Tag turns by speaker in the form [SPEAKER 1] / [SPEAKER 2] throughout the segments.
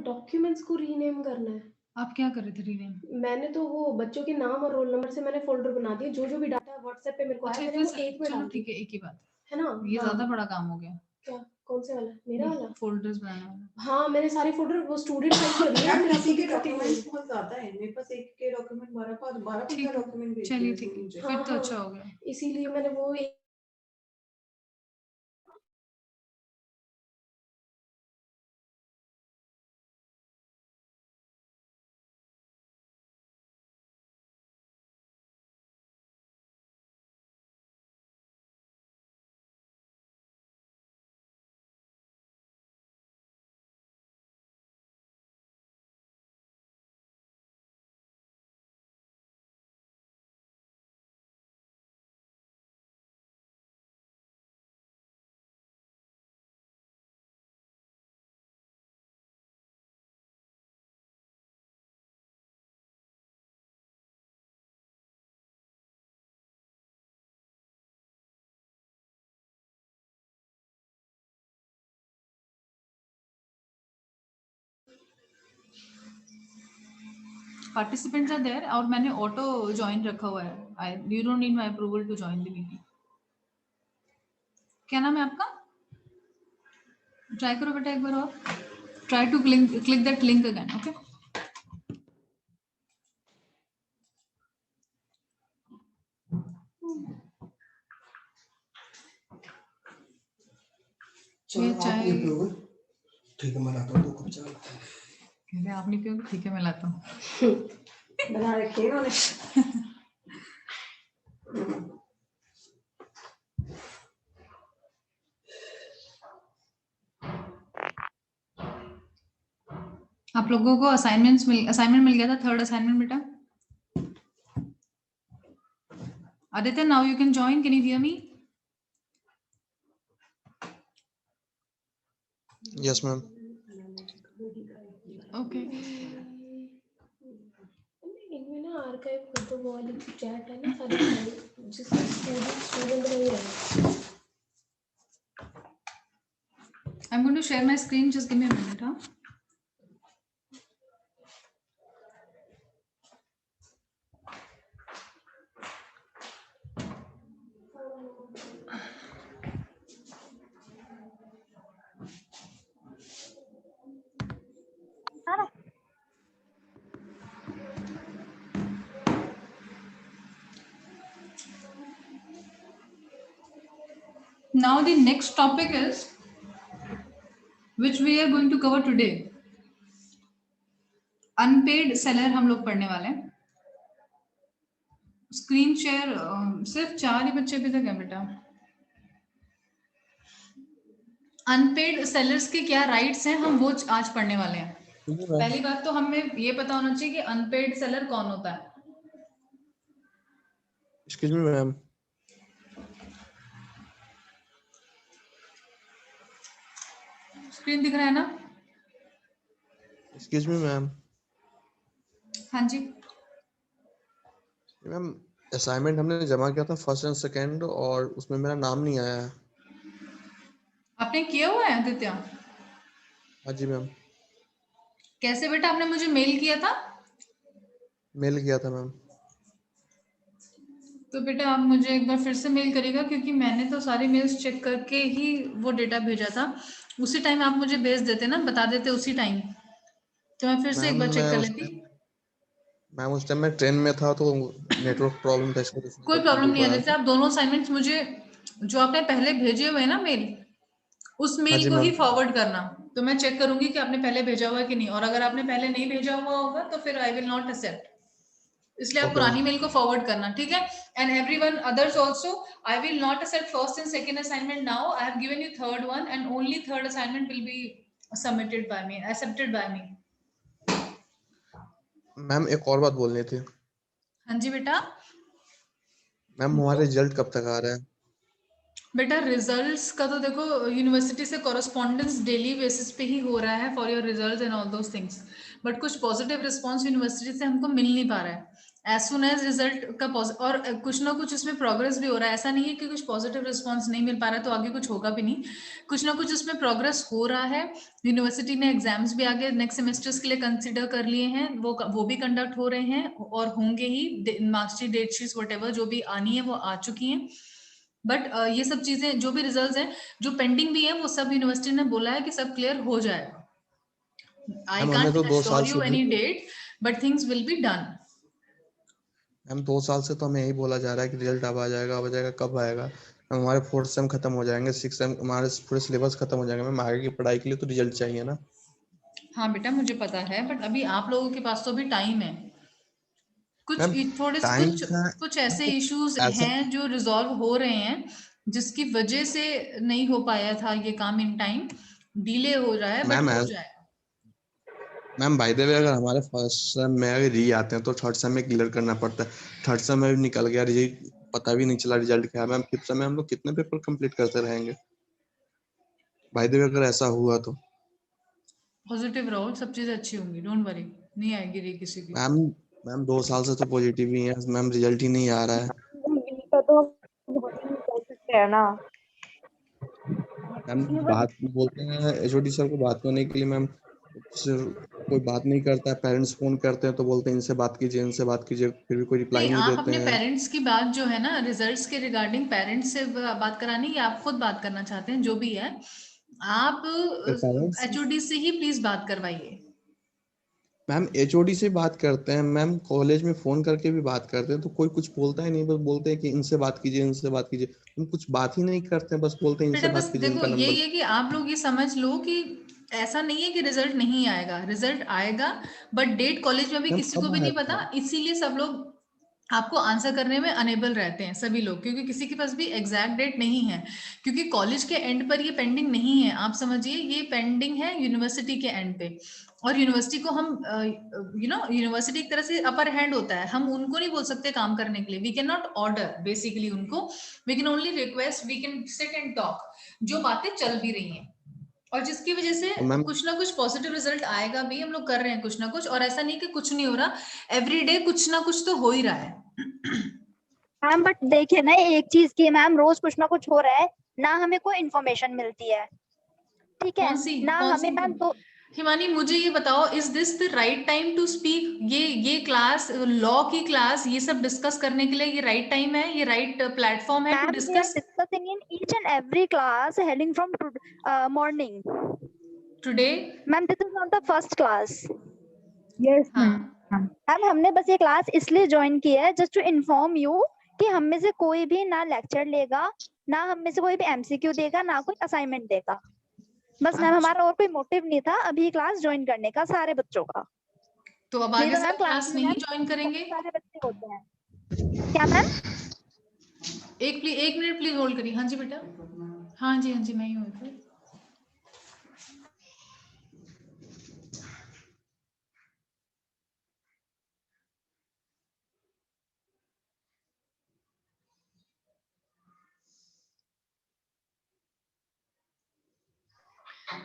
[SPEAKER 1] Documents को rename करना है।
[SPEAKER 2] आप क्या कर रहे थे रीनेम?
[SPEAKER 1] मैंने तो वो बच्चों के नाम और रोल नंबर से मैंने फ़ोल्डर बना दिए, जो-जो भी डाटा व्हाट्सएप पे मेरे को आया
[SPEAKER 2] अच्छा
[SPEAKER 1] मैंने
[SPEAKER 2] इतने
[SPEAKER 1] वो एक में
[SPEAKER 2] चलो
[SPEAKER 1] डाल
[SPEAKER 2] ठीक
[SPEAKER 1] दिया।
[SPEAKER 2] है, एक ही बात
[SPEAKER 1] है ना?
[SPEAKER 2] ये
[SPEAKER 1] हाँ।
[SPEAKER 2] ज्यादा बड़ा काम हो गया।
[SPEAKER 1] क्या? कौन से वाला? मेरा वाला?
[SPEAKER 2] फोल्डर्स बनाना वाला।
[SPEAKER 1] हाँ, मैंने सारे फ़ोल्डर वो स्टूडेंट टाइप कर दिए
[SPEAKER 3] यार
[SPEAKER 1] मेरा
[SPEAKER 3] किसी के
[SPEAKER 1] 50-50
[SPEAKER 3] डॉक्यूमेंट्स बहुत ज्यादा है, मेरे पास एक के डॉक्यूमेंट 12
[SPEAKER 2] ठीक
[SPEAKER 3] 15
[SPEAKER 2] है,
[SPEAKER 3] डॉक्यूमेंट भेज
[SPEAKER 2] चलिए
[SPEAKER 3] दिए
[SPEAKER 2] ठीक है,
[SPEAKER 3] मुझे।
[SPEAKER 2] फिर
[SPEAKER 1] हाँ,
[SPEAKER 2] तो अच्छा
[SPEAKER 1] हाँ।
[SPEAKER 2] हो गया।
[SPEAKER 1] इसीलिए मैंने वो
[SPEAKER 2] पार्टिसिपेंट्स आर देयर और मैंने ऑटो ज्वाइन रखा हुआ है। I you don't need my approval to join the meeting. क्या नाम है आपका? ट्राई करो बेटा एक बार और। Try to click that link again, okay?
[SPEAKER 4] चलो आप नहीं पियोगे? ठीक है मैं लाता हूँ 2 कप चाय लाता हूँ।
[SPEAKER 2] कहते आप नहीं पियोगे? ठीक है मैं लाता हूँ।
[SPEAKER 3] बना रखे इन्होंने।
[SPEAKER 2] आप लोगों को असाइनमेंट मिल गया था, 3rd असाइनमेंट बेटा? Aditya now you can join, can you hear me?
[SPEAKER 5] Yes, ma'am.
[SPEAKER 2] Okay.
[SPEAKER 1] इनमें ना आर्काइव कर दो, वो वाली चैट है ना सारी जिसमें स्टूडेंट नहीं है।
[SPEAKER 2] I'm going to share my screen, just give me a minute, huh? Now the next topic is which we are going to cover today. Unpaid seller हम लोग पढ़ने वाले हैं। स्क्रीन शेयर सिर्फ 4 ही बच्चे अभी तक है बेटा। अनपेड सेलर्स के क्या राइट्स हैं हम वो आज पढ़ने वाले हैं। पहली बात तो हमें ये पता होना चाहिए कि अनपेड सेलर कौन होता है।
[SPEAKER 5] Excuse me, ma'am.
[SPEAKER 2] स्क्रीन दिख रहा है ना?
[SPEAKER 5] Excuse me, ma'am.
[SPEAKER 2] हाँ जी।
[SPEAKER 5] मैम असाइनमेंट हमने जमा किया था 1st एंड 2nd और उसमें मेरा नाम नहीं आया है।
[SPEAKER 2] आपने किया हुआ है आदित्य?
[SPEAKER 5] हाँ जी मैम,
[SPEAKER 2] कैसे बेटा? आपने मुझे मेल किया था?
[SPEAKER 5] मेल किया था मैम।
[SPEAKER 2] तो बेटा आप मुझे एक बार फिर से मेल करिएगा क्योंकि मैंने तो सारी मेल्स चेक करके ही वो डेटा भेजा था। उसी टाइम आप मुझे भेज देते ना, बता देते उसी टाइम, तो मैं फिर से एक बार चेक कर लेती।
[SPEAKER 5] उस टाइम मैं ट्रेन में था तो नेटवर्क प्रॉब्लम था इसको
[SPEAKER 2] कोई प्रॉब्लम नहीं है जैसे आप दोनों असाइनमेंट्स मुझे जो आपने पहले भेजे हुए हैं ना मेल, उस
[SPEAKER 5] हाँ
[SPEAKER 2] मेल
[SPEAKER 5] जी
[SPEAKER 2] को ही
[SPEAKER 5] मैम।
[SPEAKER 2] फॉरवर्ड करना। तो मैं चेक करूंगी कि आपने पहले भेजा हुआ है कि नहीं, और अगर आपने पहले नहीं भेजा हुआ होगा तो फिर आई विल नॉट एक्सेप्ट। इसलिए आप
[SPEAKER 5] ओके
[SPEAKER 2] पुरानी
[SPEAKER 5] मैम।
[SPEAKER 2] मेल को फॉरवर्ड करना, ठीक है? And everyone others also, I will not accept first and second assignment now. I have given you third one and only third assignment will be submitted by me, accepted by me.
[SPEAKER 5] Ma'am एक और बात बोलनी थी।
[SPEAKER 2] हाँ जी बेटा।
[SPEAKER 5] Ma'am हमारे result कब तक आ रहा है?
[SPEAKER 2] बेटा रिजल्ट्स का तो देखो यूनिवर्सिटी से कॉरेस्पॉन्डेंस डेली बेसिस पे ही हो रहा है for your results and all those things, but कुछ पॉजिटिव रिस्पांस यूनिवर्सिटी से हमको मिल नहीं पा रहा है एज सुन एज रिजल्ट का और कुछ ना कुछ इसमें प्रोग्रेस भी हो रहा है। ऐसा नहीं है कि कुछ पॉजिटिव रिस्पांस नहीं मिल पा रहा है तो आगे कुछ होगा भी नहीं, कुछ ना कुछ इसमें प्रोग्रेस हो रहा है। यूनिवर्सिटी ने एग्जाम्स भी आगे नेक्स्ट सेमेस्टर्स के लिए कंसिडर कर लिए हैं, वो भी कंडक्ट हो रहे हैं और होंगे ही। मार्क्सशीट, डेट शीट्स, वट जो भी आनी है वो आ चुकी हैं। बट ये सब चीजें जो भी रिजल्ट्स हैं जो पेंडिंग भी है वो सब यूनिवर्सिटी ने बोला है कि सब क्लियर हो जाएगा। आई
[SPEAKER 5] मैम हमें
[SPEAKER 2] कांट
[SPEAKER 5] तो 2 साल
[SPEAKER 2] अश्योर यू
[SPEAKER 5] से
[SPEAKER 2] any date but things will be done.
[SPEAKER 5] Ma'am 2 साल से तो हमें यही बोला जा रहा है कि रिजल्ट अब आ जाएगा, अब आ जाएगा, कब आएगा। मैम हमारे 4th सेम खत्म हो जाएंगे, 6th सेम हमारे पूरे सिलेबस खत्म हो जाएंगे। मैम आगे की पढ़ाई के लिए तो रिजल्ट चाहिए ना।
[SPEAKER 2] हाँ बेटा मुझे पता है, बट अभी आप लोगों के पास तो अभी टाइम है। कुछ
[SPEAKER 5] मैम
[SPEAKER 2] थोड़े
[SPEAKER 5] टाइम
[SPEAKER 2] कुछ
[SPEAKER 5] का
[SPEAKER 2] कुछ ऐसे इश्यूज
[SPEAKER 5] ऐसा
[SPEAKER 2] हैं जो रिजॉल्व हो रहे हैं जिसकी वजह से नहीं हो पाया था ये काम इन टाइम, डिले हो रहा है बट
[SPEAKER 5] मैम
[SPEAKER 2] हो जाएगा।
[SPEAKER 5] मैम बाय द वे अगर हमारे फर्स्ट सेम में अगर री आते हैं तो 3rd सेम में क्लियर करना पड़ता है। 3rd सेम में भी निकल गया रिजल्ट, पता भी नहीं चला रिजल्ट क्या है। मैम 5th सेम में हम लोग कितने पेपर कंप्लीट करते रहेंगे बाय द वे अगर ऐसा हुआ तो।
[SPEAKER 2] पॉजिटिव रहो, सब चीजें अच्छी होंगी, डोंट वरी, नहीं आएगी रे किसी की।
[SPEAKER 5] मैम मैम 2 साल से तो पॉजिटिव ही है मैम, रिजल्ट ही नहीं आ रहा है।
[SPEAKER 6] का तो बहुत ही बोल सकते हैं ना।
[SPEAKER 5] मैम बात बोलते हैं एचओडी सर को बात करने के लिए, मैम सिर्फ कोई बात नहीं करता है। पेरेंट्स फोन करते हैं तो बोलते हैं इनसे बात कीजिए, इनसे बात कीजिए, फिर भी कोई रिप्लाई
[SPEAKER 2] नहीं,
[SPEAKER 5] नहीं
[SPEAKER 2] आप
[SPEAKER 5] देते
[SPEAKER 2] अपने
[SPEAKER 5] हैं।
[SPEAKER 2] पेरेंट्स की बात जो है ना रिजल्ट्स के रिगार्डिंग पेरेंट्स से बात करानी या आप खुद बात करना चाहते हैं, जो भी है आप
[SPEAKER 5] पेरेंट्स
[SPEAKER 2] एचओडी से ही प्लीज बात करवाइए।
[SPEAKER 5] मैम एचओडी से बात करते हैं, मैम कॉलेज में फोन करके भी बात करते हैं तो कोई कुछ बोलता ही नहीं, बस बोलते हैं कि इनसे बात कीजिए, इनसे बात कीजिए। हम कुछ बात ही नहीं करते हैं, बस बोलते हैं
[SPEAKER 2] बेटा
[SPEAKER 5] इनसे
[SPEAKER 2] बस
[SPEAKER 5] बात कीजिए,
[SPEAKER 2] देखो
[SPEAKER 5] इनका
[SPEAKER 2] यही
[SPEAKER 5] नंबर।
[SPEAKER 2] है कि आप लोग ये समझ लो कि ऐसा नहीं है कि रिजल्ट नहीं आएगा, रिजल्ट आएगा, बट डेट कॉलेज में भी
[SPEAKER 5] मैम
[SPEAKER 2] किसी को
[SPEAKER 5] कब
[SPEAKER 2] भी नहीं
[SPEAKER 5] आएगा?
[SPEAKER 2] पता, इसीलिए सब लोग आपको आंसर करने में अनेबल रहते हैं सभी लोग, क्योंकि किसी के पास भी एग्जैक्ट डेट नहीं है, क्योंकि कॉलेज के एंड पर ये पेंडिंग नहीं है। आप समझिए ये पेंडिंग है यूनिवर्सिटी के एंड पे, और यूनिवर्सिटी को हम यूनिवर्सिटी एक तरह से अपर हैंड होता है, हम उनको नहीं बोल सकते काम करने के लिए, we can not order basically उनको, we can only request, we can sit and talk जो बातें चल भी रही हैं, और जिसकी वजह से
[SPEAKER 5] तो मैम
[SPEAKER 2] कुछ ना कुछ पॉजिटिव रिजल्ट आएगा भी, हम लोग कर रहे हैं कुछ ना कुछ, और ऐसा नहीं कि कुछ नहीं हो रहा, एवरीडे कुछ ना कुछ तो हो ही रहा है।
[SPEAKER 6] मैम बट देखिए ना एक चीज की मैम, रोज कुछ ना कुछ हो रहा है, ना हमें कोई इन्फॉर्मेशन मिलती है, ठीक है ना
[SPEAKER 2] कौन सी
[SPEAKER 6] हमें मैम। तो
[SPEAKER 2] हिमानी मुझे ये बताओ, is this the right time to speak? ये क्लास, लॉ की क्लास, ये सब डिस्कस करने के लिए ये राइट टाइम है, ये राइट प्लेटफॉर्म है to
[SPEAKER 6] ma'am we are
[SPEAKER 2] discuss
[SPEAKER 6] discussing in each and every class heading from morning.
[SPEAKER 2] Today?
[SPEAKER 6] Ma'am this is not the first class.
[SPEAKER 7] Yes
[SPEAKER 2] हाँ,
[SPEAKER 7] मैम।
[SPEAKER 6] मैम हमने बस ये क्लास इसलिए ज्वाइन की है जस्ट टू इन्फॉर्म यू कि हम में से कोई भी ना लेक्चर लेगा, ना हम में से कोई भी एमसीक्यू देगा, ना कोई असाइनमेंट देगा। बस मैम
[SPEAKER 2] अच्छा,
[SPEAKER 6] हमारा और कोई मोटिव नहीं था अभी क्लास ज्वाइन करने का सारे बच्चों का।
[SPEAKER 2] तो अब
[SPEAKER 6] नहीं
[SPEAKER 2] आगे
[SPEAKER 6] तो
[SPEAKER 2] से
[SPEAKER 6] मैम
[SPEAKER 2] आप
[SPEAKER 6] क्लास
[SPEAKER 2] क्लास
[SPEAKER 6] में
[SPEAKER 2] नहीं
[SPEAKER 6] मैम
[SPEAKER 2] ज्वाइन करेंगे?
[SPEAKER 6] बहुत सारे बच्चे होते हैं। क्या मैम?
[SPEAKER 2] एक मिनट प्लीज होल्ड करिए। हाँ जी बेटा, हाँ जी हाँ जी, मैं ही हूँ फिर।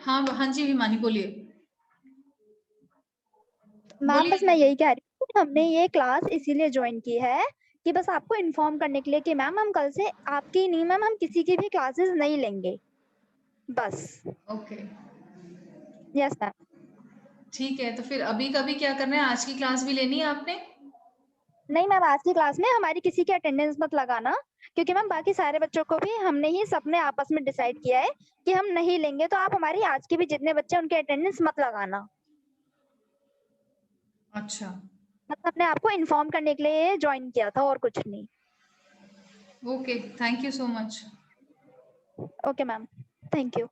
[SPEAKER 2] हाँ हाँ जी हिमानी बोलिए।
[SPEAKER 6] मैम बस
[SPEAKER 2] बोलिए।
[SPEAKER 6] मैं यही कह रही हूँ कि हमने ये क्लास इसीलिए ज्वाइन की है कि बस आपको इन्फॉर्म करने के लिए कि मैम हम कल से आपकी नहीं मैम, हम किसी की भी क्लासेस नहीं लेंगे बस।
[SPEAKER 2] Okay
[SPEAKER 6] yes ma'am.
[SPEAKER 2] ठीक है, तो फिर अभी का भी क्या करना है, आज की क्लास भी लेनी है आपने?
[SPEAKER 6] नहीं मैम आज की क्लास में हमारी किसी की अटेंडेंस मत लगाना, क्योंकि मैम बाकी सारे बच्चों को भी हमने ही सबने आपस में डिसाइड किया है कि हम नहीं लेंगे, तो आप हमारी आज के भी जितने बच्चे हैं उनके अटेंडेंस मत लगाना।
[SPEAKER 2] अच्छा,
[SPEAKER 6] मतलब हमने आपको इन्फॉर्म करने के लिए ज्वाइन किया था और कुछ नहीं।
[SPEAKER 2] Okay, thank you so much.
[SPEAKER 6] Okay ma'am, thank you.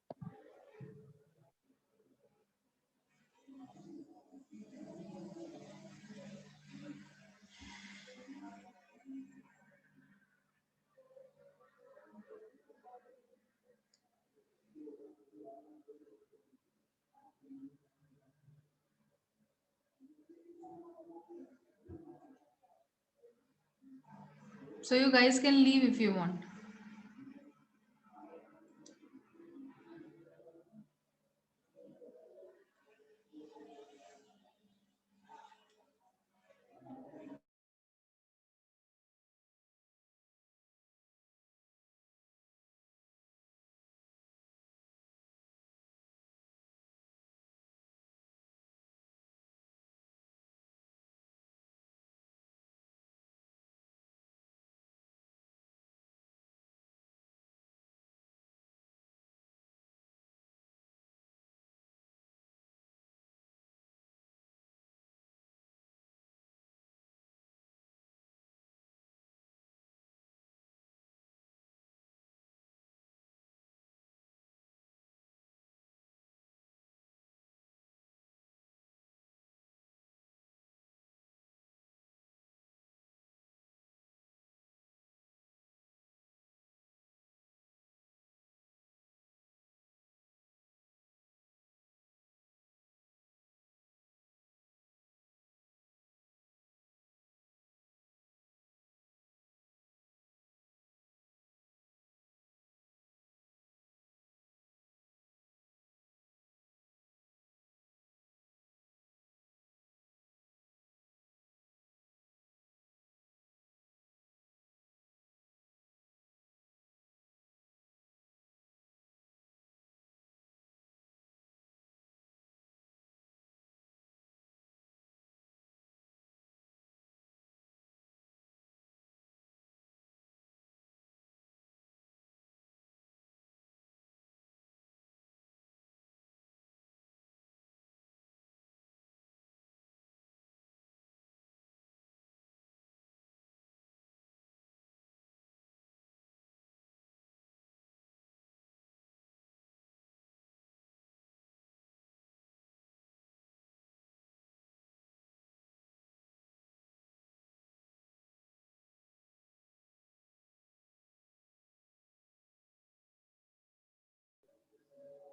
[SPEAKER 2] So you guys can leave if you want.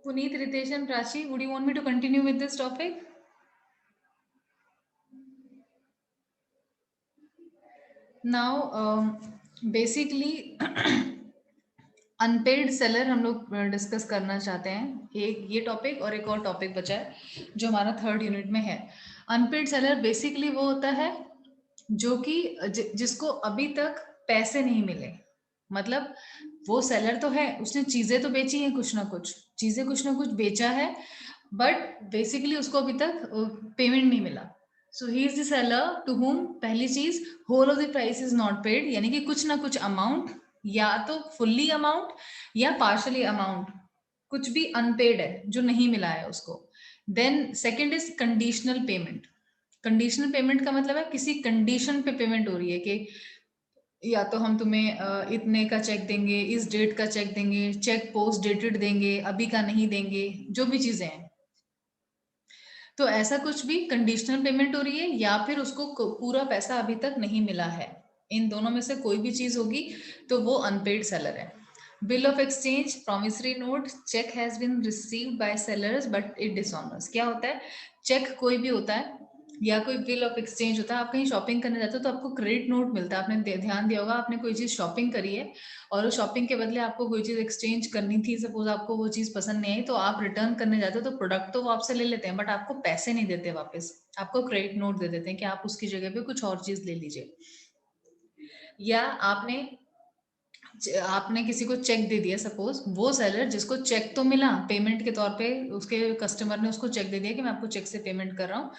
[SPEAKER 2] Puneet, Ritesh and Prachi, would you want me to continue with this topic? Now, basically unpaid seller हम लोग discuss करना चाहते हैं। एक ये topic और एक और टॉपिक बचा है जो हमारा 3rd यूनिट में है। अनपेड सेलर बेसिकली वो होता है जो कि जिसको अभी तक पैसे नहीं मिले, मतलब वो सेलर तो है, उसने चीजें तो बेची हैं, कुछ ना कुछ बेचा है, बट बेसिकली उसको अभी तक पेमेंट नहीं मिला। So he is the seller to whom पहली चीज whole of the price is not paid, यानी कि कुछ ना कुछ अमाउंट, या तो फुल्ली अमाउंट या पार्शली अमाउंट, कुछ भी अनपेड है जो नहीं मिला है उसको। Then second is conditional payment. Conditional payment का मतलब है किसी कंडीशन पे पेमेंट हो रही है कि या तो हम तुम्हें इतने का चेक देंगे, इस डेट का चेक देंगे, चेक पोस्ट डेटेड देंगे, अभी का नहीं देंगे, जो भी चीजें हैं। तो ऐसा कुछ भी कंडीशनल पेमेंट हो रही है या फिर उसको पूरा पैसा अभी तक नहीं मिला है, इन दोनों में से कोई भी चीज होगी तो वो अनपेड सेलर है। Bill of exchange, promissory note, cheque has been received by sellers but it dishonours. क्या होता है? चेक कोई भी होता है या कोई बिल ऑफ एक्सचेंज होता है। आप कहीं शॉपिंग करने जाते हो तो आपको क्रेडिट नोट मिलता है। आपने ध्यान दिया होगा, आपने कोई चीज शॉपिंग करी है और उस शॉपिंग के बदले आपको कोई चीज एक्सचेंज करनी थी, सपोज आपको वो चीज पसंद नहीं आई तो आप रिटर्न करने जाते हो, तो प्रोडक्ट तो वो आपसे ले लेते हैं बट आपको पैसे नहीं देते वापस, आपको क्रेडिट नोट दे देते हैं कि आप उसकी जगह पे कुछ और चीज ले लीजिए। या आपने किसी को चेक दे दिया, सपोज वो सेलर जिसको चेक तो मिला पेमेंट के तौर पे, उसके कस्टमर ने उसको चेक दे दिया कि मैं आपको चेक से पेमेंट कर रहा हूँ।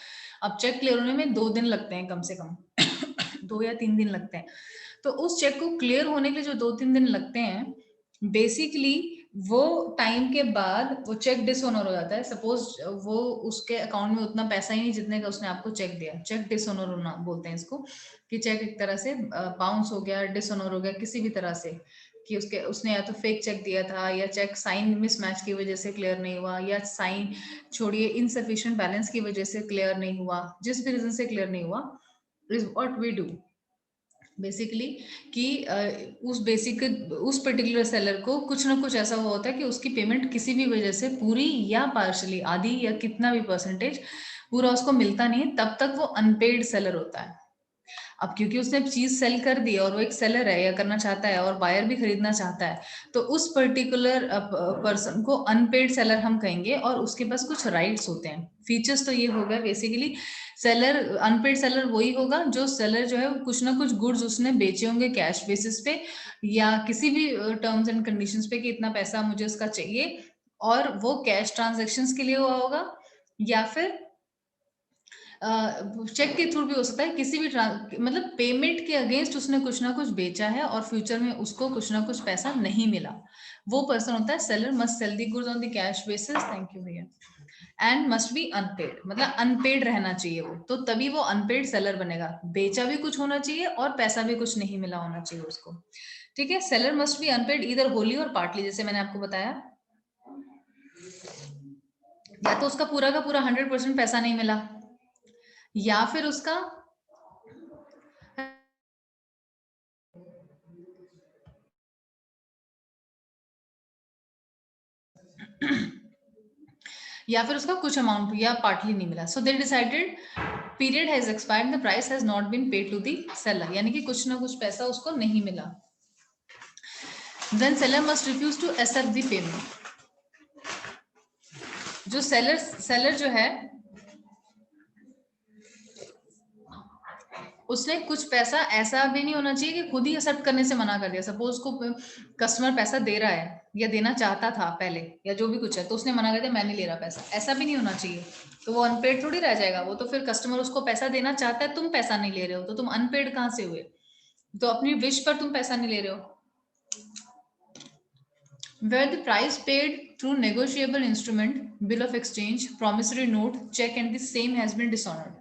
[SPEAKER 2] अब चेक क्लियर होने में 2 दिन लगते हैं कम से कम 2 या 3 दिन लगते हैं। तो उस चेक को क्लियर होने के लिए जो 2-3 दिन लगते हैं, बेसिकली वो टाइम के बाद वो चेक डिसऑनर हो जाता है। सपोज वो उसके अकाउंट में उतना पैसा ही नहीं जितने का उसने आपको चेक दिया, चेक डिसऑनर होना बोलते हैं इसको, कि चेक एक तरह से बाउंस हो गया, डिसऑनर हो गया किसी भी तरह से, कि उसने या तो फेक चेक दिया था, या चेक साइन मिसमैच की वजह से क्लियर नहीं हुआ, या साइन छोड़िए इनसफिशिएंट बैलेंस की वजह से क्लियर नहीं हुआ, जिस भी रीजन से क्लियर नहीं हुआ, is what we do basically कि उस पर्टिकुलर सेलर को कुछ ना कुछ ऐसा हुआ होता है कि उसकी पेमेंट किसी भी वजह से पूरी या पार्शली, आधी या कितना भी परसेंटेज पूरा उसको मिलता नहीं है, तब तक वो अनपेड सेलर होता है। अब क्योंकि उसने चीज सेल कर दी और वो एक सेलर है या करना चाहता है और बायर भी खरीदना चाहता है, तो उस पर्टिकुलर पर्सन को अनपेड सेलर हम कहेंगे और उसके पास कुछ राइट्स होते हैं। फीचर्स तो ये हो गया बेसिकली, सेलर अनपेड सेलर वही होगा जो सेलर जो है कुछ ना कुछ गुड्स उसने बेचे होंगे कैश बेसिस पे या किसी भी टर्म्स एंड कंडीशंस पे कि इतना पैसा मुझे उसका चाहिए, और वो कैश ट्रांजैक्शंस के लिए हुआ होगा या फिर चेक के थ्रू भी हो सकता है। किसी भी मतलब पेमेंट के अगेंस्ट उसने कुछ ना कुछ बेचा है और फ्यूचर में उसको कुछ ना कुछ पैसा नहीं मिला, वो पर्सन होता है seller must sell the goods on the cash basis, thank you भैया, एंड मस्ट बी अनपेड, मतलब अनपेड रहना चाहिए वो, तो तभी वो अनपेड सेलर बनेगा। बेचा भी कुछ होना चाहिए और पैसा भी कुछ नहीं मिला होना चाहिए उसको, ठीक है। Seller must be unpaid either wholly और पार्टली, जैसे मैंने आपको बताया, या तो उसका पूरा का पूरा 100% पैसा नहीं मिला या फिर उसका या फिर उसका कुछ अमाउंट या पार्टली नहीं मिला। So the decided period has expired, the price has not been paid to the seller, यानी कि कुछ ना कुछ पैसा उसको नहीं मिला। Then seller must refuse to accept the payment. जो सेलर जो है उसने कुछ पैसा ऐसा भी नहीं होना चाहिए कि खुद ही एक्सेप्ट करने से मना कर दिया। सपोज को कस्टमर पैसा दे रहा है या देना चाहता था पहले या जो भी कुछ है, तो उसने मना कर दिया मैं नहीं ले रहा पैसा, ऐसा भी नहीं होना चाहिए, तो वो अनपेड थोड़ी रह जाएगा। वो तो फिर कस्टमर उसको पैसा देना चाहता है, तुम पैसा नहीं ले रहे हो, तो तुम अनपेड कहाँ से हुए? तो अपनी विश पर तुम पैसा नहीं ले रहे हो। Where the price paid through negotiable instrument, bill of exchange, promissory note, check and the same has been dishonored.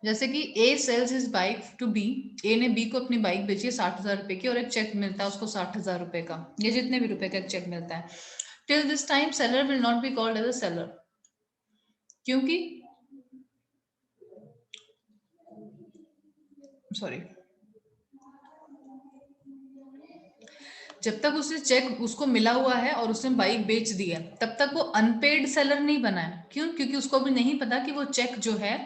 [SPEAKER 2] जैसे कि A sells his bike to B, A ने B को अपनी बाइक बेची है 60,000 रुपए की और एक चेक मिलता है उसको 60,000 रुपए का, ये जितने भी रुपए का एक चेक मिलता है। Till this time seller will not be called as a seller, क्योंकि सॉरी, जब तक उसने चेक उसको मिला हुआ है और उसने बाइक बेच दी है, तब तक वो अनपेड सेलर नहीं बना है। क्यों? क्योंकि उसको अभी नहीं पता कि वो चेक जो है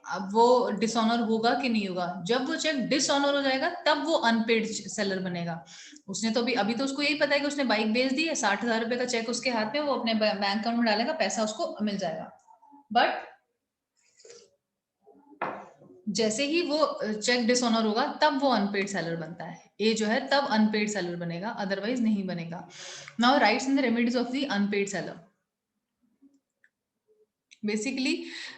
[SPEAKER 2] अब वो डिसऑनर होगा कि नहीं होगा। जब वो चेक डिसऑनर हो जाएगा तब वो अनपेड सेलर बनेगा। उसने तो अभी तो उसको यही पता है कि उसने बाइक बेच दी है, 60,000 रुपए का चेक उसके हाथ में, वो अपने बैंक अकाउंट में डालेगा, पैसा उसको मिल जाएगा। बट जैसे ही वो चेक डिसऑनर होगा तब वो अनपेड सेलर बनता है। ए जो है तब अनपेड सेलर बनेगा, अदरवाइज नहीं बनेगा। Now rights and the remedies of the unpaid seller. Basically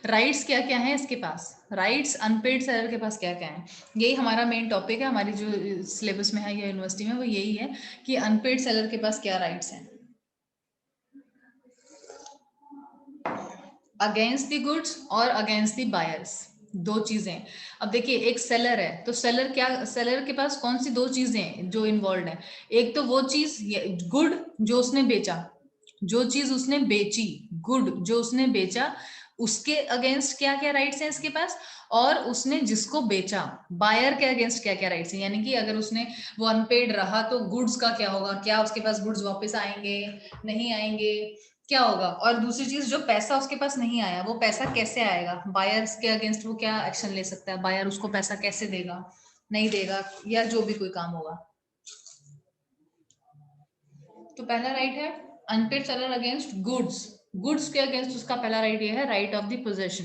[SPEAKER 2] rights क्या क्या है इसके पास, राइट्स अनपेड सेलर के पास क्या क्या है, यही हमारा मेन टॉपिक है, हमारी जो सिलेबस में है या यूनिवर्सिटी में वो यही है कि अनपेड सेलर के पास क्या राइट्स हैं। अगेंस्ट द गुड्स और अगेंस्ट द बायर्स, दो चीजें। अब देखिए एक सेलर है तो सेलर के पास कौन सी दो चीजें जो इन्वॉल्व है। एक तो वो चीज गुड जो उसने बेचा, जो चीज उसने बेची, गुड जो उसने बेचा, उसके अगेंस्ट क्या क्या राइट्स हैं इसके पास। और उसने जिसको बेचा, बायर के अगेंस्ट क्या क्या राइट्स हैं। यानी कि अगर उसने वो अनपेड रहा तो गुड्स का क्या होगा, क्या उसके पास गुड्स वापस आएंगे, नहीं आएंगे, क्या होगा। और दूसरी चीज जो पैसा उसके पास नहीं आया, वो पैसा कैसे आएगा, बायर्स के अगेंस्ट वो क्या एक्शन ले सकता है, बायर उसको पैसा कैसे देगा, नहीं देगा, या जो भी कोई काम होगा। तो पहला राइट है unpaid seller against goods. Goods के अगेंस्ट उसका पहला राइट ये है right of the possession.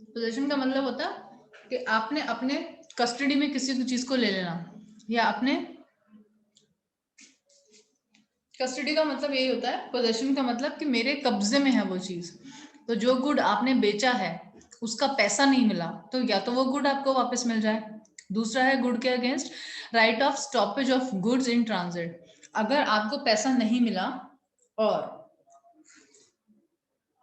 [SPEAKER 2] Possession का मतलब होता है कि आपने अपने कस्टडी में किसी चीज को ले लेना, या अपने कस्टडी का मतलब यही होता है, पोजेशन का मतलब कि मेरे कब्जे में है वो चीज। तो जो गुड आपने बेचा है उसका पैसा नहीं मिला तो या तो वो गुड आपको वापस मिल जाए। दूसरा है गुड के against right of stoppage of goods in transit. अगर आपको पैसा नहीं मिला और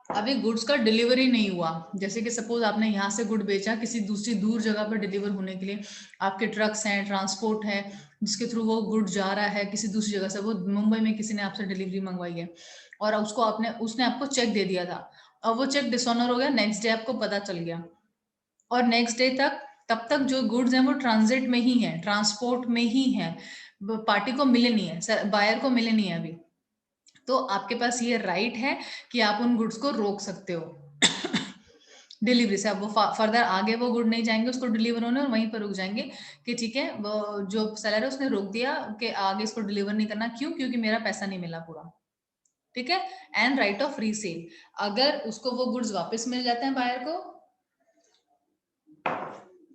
[SPEAKER 2] अभी गुड्स का डिलीवरी नहीं हुआ, जैसे कि सपोज आपने यहाँ से गुड बेचा किसी दूसरी दूर जगह पर डिलीवर होने के लिए, आपके ट्रक्स हैं, ट्रांसपोर्ट है जिसके थ्रू वो गुड जा रहा है किसी दूसरी जगह से, वो मुंबई में किसी ने आपसे डिलीवरी मंगवाई है और उसने आपको चेक दे दिया था और वो चेक डिसऑनर हो गया, नेक्स्ट डे आपको पता चल गया और नेक्स्ट डे तब तक जो गुड्स हैं वो ट्रांजिट में ही है, ट्रांसपोर्ट में ही है, पार्टी को मिले नहीं है, बायर को मिले नहीं है अभी, तो आपके पास ये राइट है कि आप उन गुड्स को रोक सकते हो डिलीवरी से। अब वो फर्दर आगे वो गुड नहीं जाएंगे उसको डिलीवर होने और वहीं पर रुक जाएंगे कि ठीक है वो जो सेलर है उसने रोक दिया कि आगे इसको डिलीवर नहीं करना। क्यों? क्योंकि मेरा पैसा नहीं मिला पूरा। ठीक है। एंड राइट ऑफ रीसेल, अगर उसको वो गुड्स वापस मिल जाते हैं बायर को,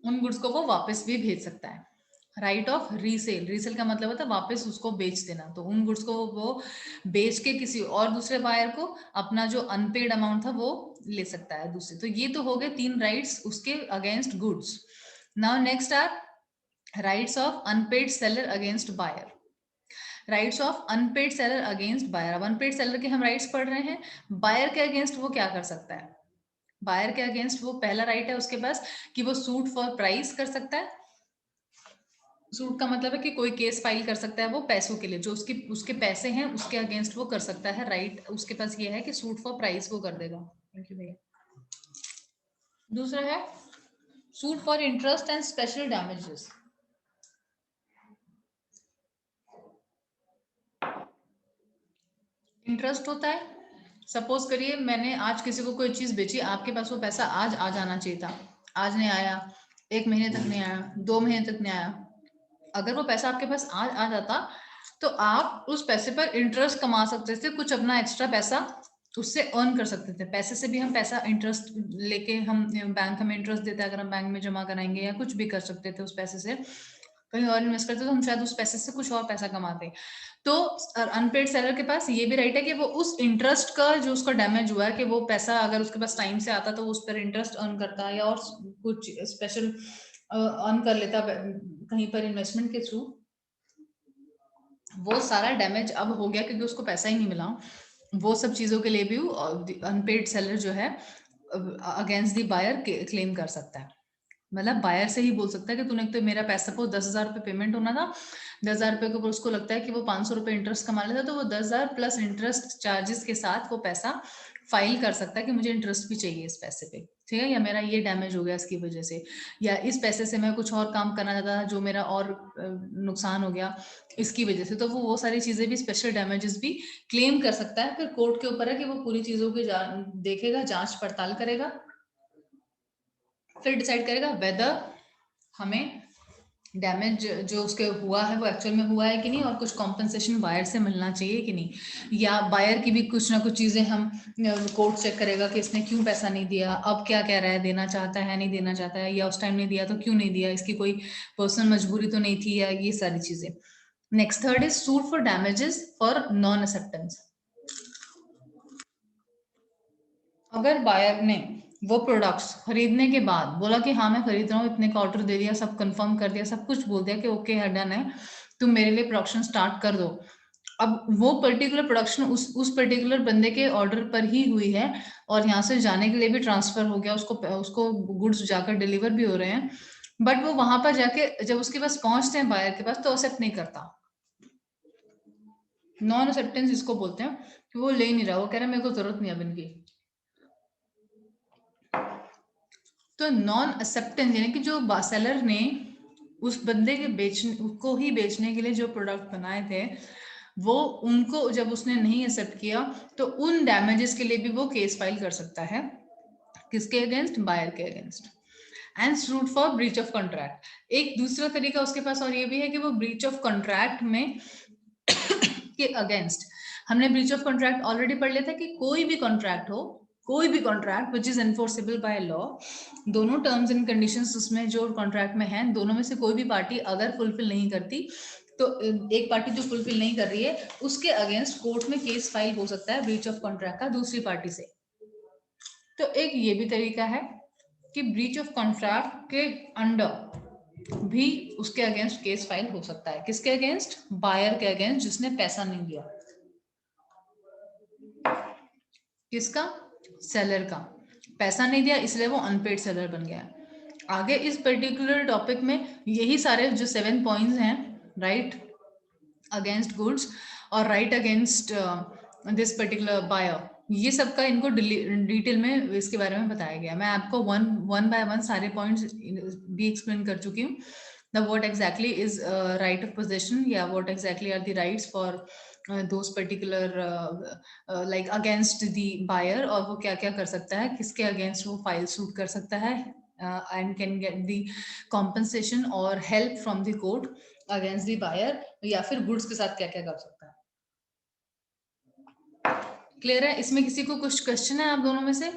[SPEAKER 2] उन गुड्स को वो वापस भी भेज सकता है। राइट ऑफ रीसेल, रीसेल का मतलब होता है वापस उसको बेच देना, तो उन गुड्स को वो बेच के किसी और दूसरे बायर को अपना जो अनपेड अमाउंट था वो ले सकता है दूसरे। तो ये तो हो गए 3 राइट्स उसके against goods. Now next are rights of unpaid seller against buyer. Rights of unpaid seller against buyer. अब अनपेड सेलर के हम राइट्स पढ़ रहे हैं, बायर के अगेंस्ट वो क्या कर सकता है। बायर के अगेंस्ट वो पहला राइट है उसके पास कि वो सूट फॉर प्राइस कर सकता है। सूट का मतलब है कि कोई केस फाइल कर सकता है वो पैसों के लिए, जो उसके पैसे हैं उसके अगेंस्ट वो कर सकता है। राइट उसके पास ये है कि सूट फॉर प्राइस वो कर देगा। थैंक यू भैया। दूसरा है suit for interest and special damages. Interest होता है, सपोज करिए मैंने आज किसी को कोई चीज बेची, आपके पास वो पैसा आज आ जाना चाहिए था, आज नहीं आया, 1 महीने तक नहीं आया, 2 महीने तक नहीं आया। अगर वो पैसा आपके पास आज आ जाता तो आप उस पैसे पर इंटरेस्ट कमा सकते थे, कुछ अपना एक्स्ट्रा पैसा उससे अर्न कर सकते थे। पैसे से भी हम पैसा इंटरेस्ट लेके हम बैंक हमें इंटरेस्ट देता है, अगर हम बैंक में जमा कराएंगे या कुछ भी कर सकते थे उस पैसे से, कहीं और इन्वेस्ट करते तो हम शायद उस पैसे से कुछ और पैसा कमाते। तो अनपेड सेलर के पास ये भी राइट है कि वो उस इंटरेस्ट का जो उसका डैमेज हुआ है कि वो पैसा अगर उसके पास टाइम से आता तो वो उस पर इंटरेस्ट अर्न करता या और कुछ स्पेशल अर्न कर लेता कहीं पर इन्वेस्टमेंट के थ्रू। वो सारा डैमेज अब हो गया क्योंकि उसको पैसा ही नहीं मिला। वो सब चीजों के लिए भी अनपेड सेलर जो है अगेंस्ट द बायर क्लेम कर सकता है। मतलब बायर से ही बोल सकता है कि तूने तो मेरा पैसा को 10,000 रुपये पेमेंट होना था, 10,000 रुपये के ऊपर उसको लगता है कि वो 500 रुपये इंटरेस्ट कमा लेता, तो वो 10,000 प्लस इंटरेस्ट चार्जेस के साथ वो पैसा फाइल कर सकता है कि मुझे इंटरेस्ट भी चाहिए इस पैसे पे, ठीक है, या मेरा ये डैमेज हो गया इसकी वजह से, या इस पैसे से मैं कुछ और काम करना चाहता था जो मेरा और नुकसान हो गया इसकी वजह से, तो वो सारी चीजें भी, स्पेशल डैमेजेस भी क्लेम कर सकता है। फिर कोर्ट के ऊपर है कि वो पूरी चीजों की देखेगा, जांच पड़ताल करेगा, फिर डिसाइड करेगा वेदर हमें डैमेज जो उसके हुआ है वो एक्चुअल में हुआ है कि नहीं, और कुछ कॉम्पनसेशन बायर से मिलना चाहिए कि नहीं, या बायर की भी कुछ ना कुछ चीजें हम कोर्ट चेक करेगा कि इसने क्यों पैसा नहीं दिया, अब क्या कह रहा है, देना चाहता है नहीं देना चाहता है, या उस टाइम नहीं दिया तो क्यों नहीं दिया, इसकी कोई पर्सनल मजबूरी तो नहीं थी, या ये सारी चीजें। Next third is suit for damages for non acceptance. अगर बायर ने वो प्रोडक्ट्स खरीदने के बाद बोला कि हाँ मैं खरीद रहा हूँ, इतने का ऑर्डर दे दिया, सब कंफर्म कर दिया, सब कुछ बोल दिया कि ओके है, डन है, तुम मेरे लिए प्रोडक्शन स्टार्ट कर दो, अब वो पर्टिकुलर प्रोडक्शन उस पर्टिकुलर बंदे के ऑर्डर पर ही हुई है और यहाँ से जाने के लिए भी ट्रांसफर हो गया, उसको गुड्स जाकर डिलीवर भी हो रहे हैं, बट वो वहां पर जाके जब उसके पास पहुंचते हैं बायर के पास तो एक्सेप्ट नहीं करता। नॉन एक्सेप्टेंस इसको बोलते हैं कि वो ले नहीं रहा, वो कह रहा है मेरे को जरूरत नहीं अब इनकी। तो नॉन एक्सेप्टेंस यानी कि जो सेलर ने उस बंदे के को ही बेचने के लिए जो प्रोडक्ट बनाए थे वो उनको जब उसने नहीं एक्सेप्ट किया तो उन डैमेजेस के लिए भी वो केस फाइल कर सकता है, किसके अगेंस्ट, बायर के against. And suit for breach of contract. एक दूसरा तरीका उसके पास और ये भी है कि वो ब्रीच ऑफ कॉन्ट्रैक्ट में के अगेंस्ट, हमने ब्रीच ऑफ कॉन्ट्रैक्ट ऑलरेडी पढ़ लिया था कि कोई भी कॉन्ट्रैक्ट हो, कोई भी contract which is enforceable by law, दोनों टर्म्स एंड कंडीशंस उसमें जो कॉन्ट्रैक्ट में हैं, दोनों में से कोई भी पार्टी अगर फुलफिल नहीं करती तो एक पार्टी जो फुलफिल नहीं कर रही है उसके अगेंस्ट कोर्ट में केस फाइल हो सकता है ब्रीच ऑफ कॉन्ट्रैक्ट का दूसरी पार्टी से। तो एक ये भी तरीका है कि ब्रीच ऑफ कॉन्ट्रैक्ट के अंडर भी उसके अगेंस्ट केस फाइल हो सकता है, किसके अगेंस्ट, बायर के अगेंस्ट जिसने पैसा नहीं दिया, किसका, सेलर का, पैसा नहीं दिया इसलिए वो अनपेड सेलर बन गया। आगे इस पर्टिकुलर टॉपिक में यही सारे जो 7 पॉइंट्स हैं, राइट अगेंस्ट गुड्स और right against this particular buyer, ये सबका इनको डिटेल में इसके बारे में बताया गया। मैं आपको वन बाय वन सारे पॉइंट्स भी एक्सप्लेन कर चुकी हूँ। The what exactly is right of position या what exactly are the rights for those particular like against the buyer, और वो क्या क्या कर सकता है, किसके अगेंस्ट वो फाइल सूट कर सकता है and can get the compensation or help from the court against the buyer, या फिर गुड्स के साथ क्या क्या कर सकता है। क्लियर है? इसमें किसी को कुछ क्वेश्चन है आप दोनों में से?